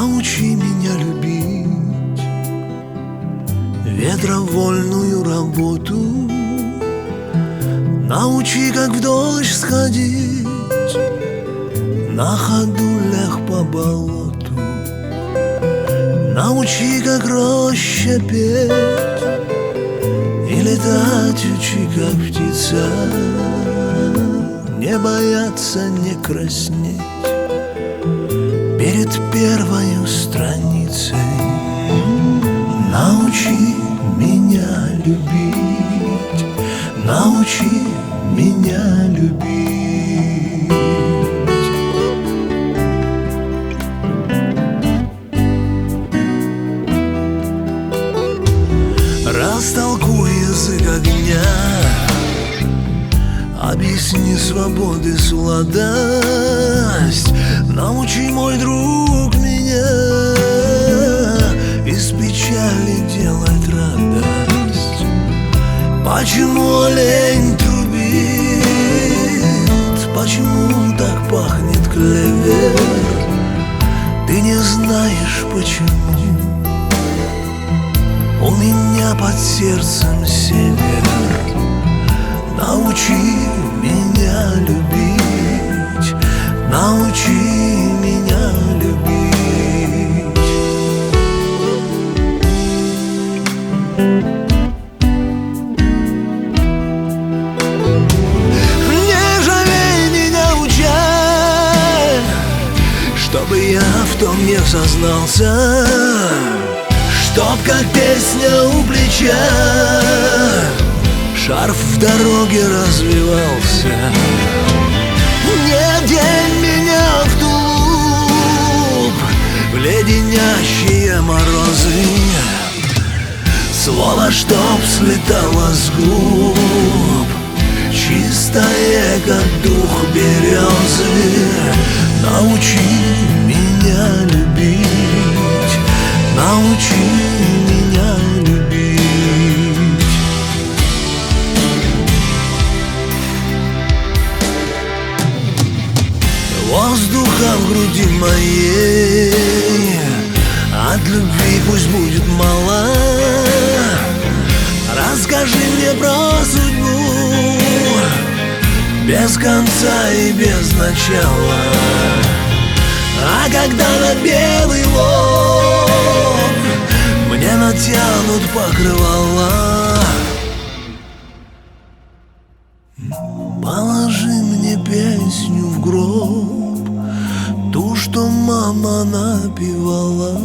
научи меня любить ветровольную работу. Научи, как в дождь сходить, на ходулях по болоту. Научи, как роща петь, и летать учи, как птица. Не бояться, не краснеть перед первой страницей. Научи меня любить, научи меня любить. Растолкуй язык огня, объясни свободы сладость. Научи, мой друг, меня из печали делать радость. Почему олень трубит, почему так пахнет клевер? Ты не знаешь, почему у меня под сердцем север. Научи меня любить, научи меня любить. Не жалей меня, учай, чтобы я в том не сознался, чтоб как песня у плеча шарф в дороге развивался. Не день меня в тулуп, в леденящие морозы. Слово, чтоб слетало с губ, чистое, как дух березы. Научи меня любить, научи меня любить. Воздуха в груди моей от любви пусть будет мало. Расскажи мне про судьбу без конца и без начала. А когда на белый лоб мне натянут покрывала, положи мне песню в гроб, ту, что мама напевала.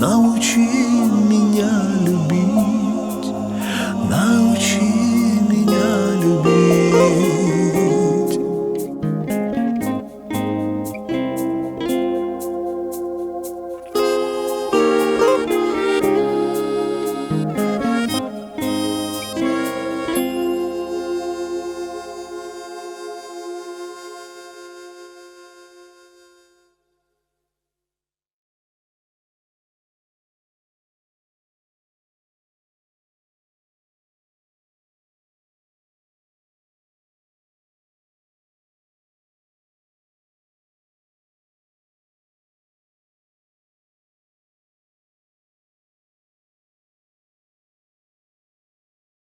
Научи меня